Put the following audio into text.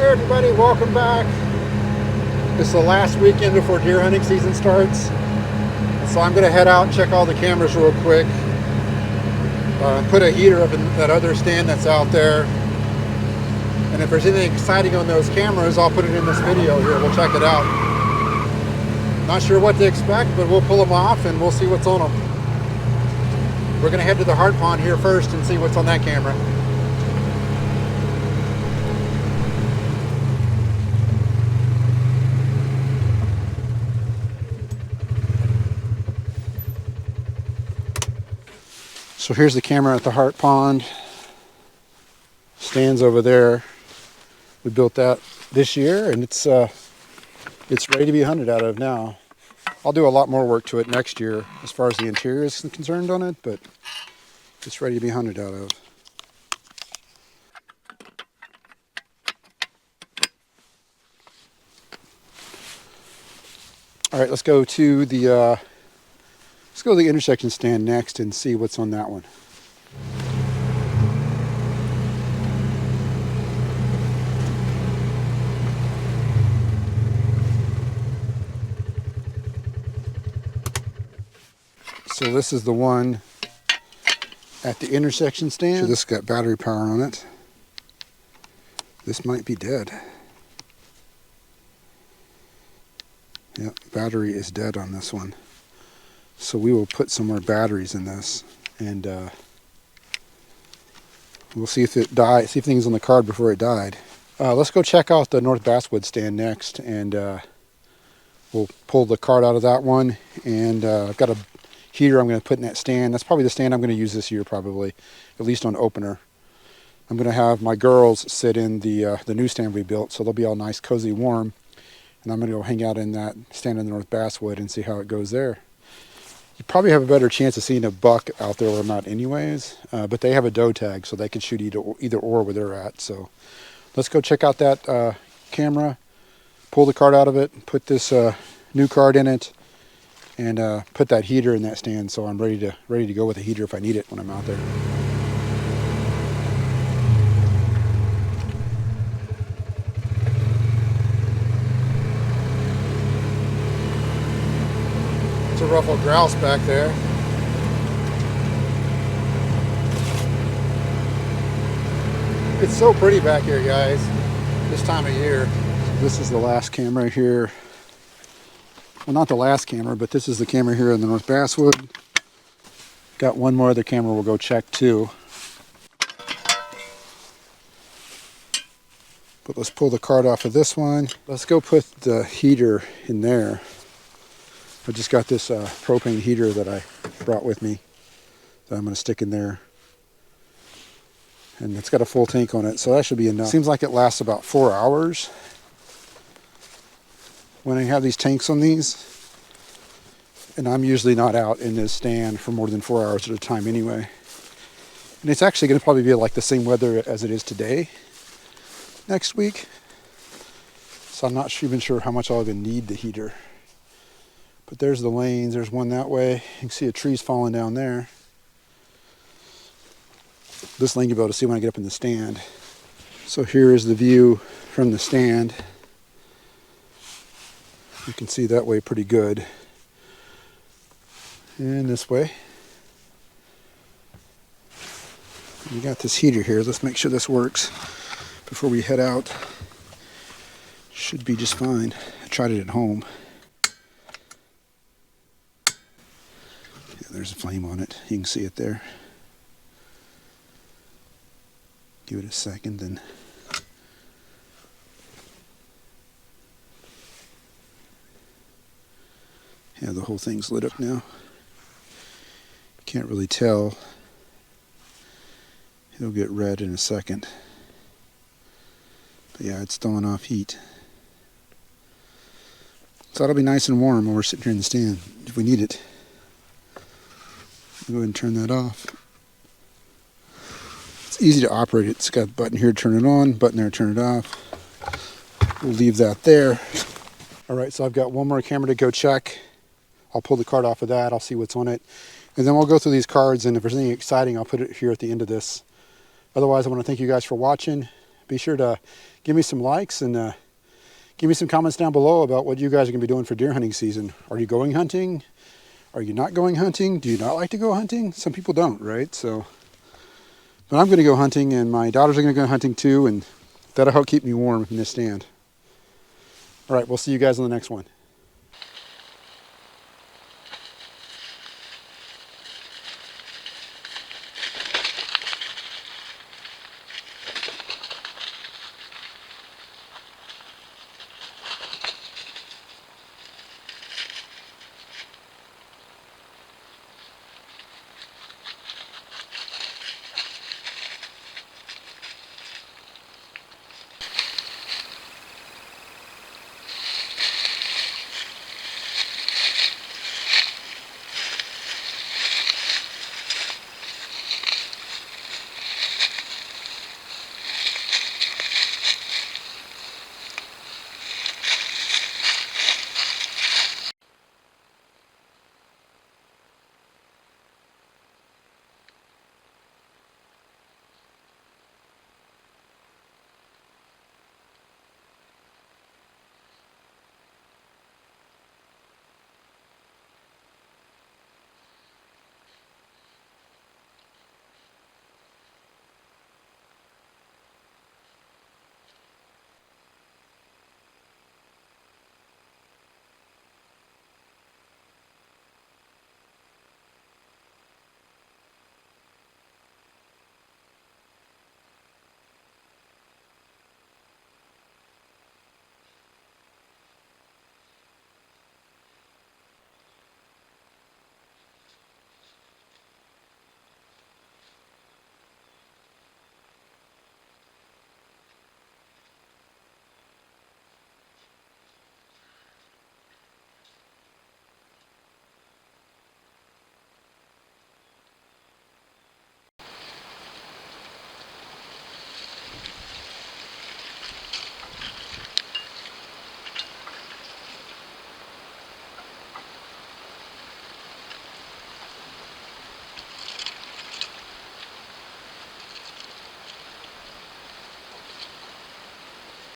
Hey everybody, welcome back. It's the last weekend before deer hunting season starts. So I'm gonna head out and check all the cameras real quick. Put a heater up in that other stand that's out there. And if there's anything exciting on those cameras, I'll put it in this video here. We'll check it out. Not sure what to expect, but we'll pull them off and we'll see what's on them. We're gonna head to the hard pond here first and see what's on that camera. So here's the camera at the Heart Pond. Stands over there. We built that this year, and it's ready to be hunted out of now. I'll do a lot more work to it next year as far as the interior is concerned on it, but it's ready to be hunted out of. All right, let's go to the intersection stand next and see what's on that one. So this is the one at the intersection stand. So this got battery power on it. This might be dead. Yep, battery is dead on this one. So we will put some more batteries in this, and we'll see if it died. See if things on the card before it died. Let's go check out the North Basswood stand next, and we'll pull the card out of that one. And I've got a heater I'm going to put in that stand. That's probably the stand I'm going to use this year, probably, at least on opener. I'm going to have my girls sit in the new stand we built, so they'll be all nice, cozy, warm. And I'm going to go hang out in that stand in the North Basswood and see how it goes there. You probably have a better chance of seeing a buck out there or not anyways, but they have a doe tag, so they can shoot either or where they're at. So let's go check out that camera, pull the card out of it, put this new card in it, and put that heater in that stand so I'm ready to go with a heater if I need it when I'm out there. It's a ruffled grouse back there. It's so pretty back here, guys, this time of year. So this is the last camera here. Well, not the last camera, but this is the camera here in the North Basswood. Got one more other camera we'll go check too. But let's pull the card off of this one. Let's go put the heater in there. I just got this propane heater that I brought with me that I'm going to stick in there. And it's got a full tank on it, so that should be enough. Seems like it lasts about 4 hours when I have these tanks on these. And I'm usually not out in this stand for more than 4 hours at a time anyway. And it's actually going to probably be like the same weather as it is today next week. So I'm not even sure how much I'll even need the heater. But there's the lanes. There's one that way. You can see a tree's falling down there. This lane you'll be able to see when I get up in the stand. So here is the view from the stand. You can see that way pretty good. And this way. You got this heater here. Let's make sure this works before we head out. Should be just fine. I tried it at home. There's a flame on it. You can see it there. Give it a second and yeah, the whole thing's lit up now. Can't really tell. It'll get red in a second. But yeah, it's throwing off heat. So it'll be nice and warm when we're sitting here in the stand if we need it. Go ahead and turn that off. It's easy to operate it. It's got a button here to turn it on, button there to turn it off. We'll leave that there. All right, so I've got one more camera to go check. I'll pull the card off of that. I'll see what's on it. And then we'll go through these cards, and if there's anything exciting, I'll put it here at the end of this. Otherwise, I want to thank you guys for watching. Be sure to give me some likes and give me some comments down below about what you guys are going to be doing for deer hunting season. Are you going hunting? Are you not going hunting? Do you not like to go hunting? Some people don't, right? So, but I'm going to go hunting, and my daughters are going to go hunting too, and that'll help keep me warm in this stand. All right, we'll see you guys on the next one.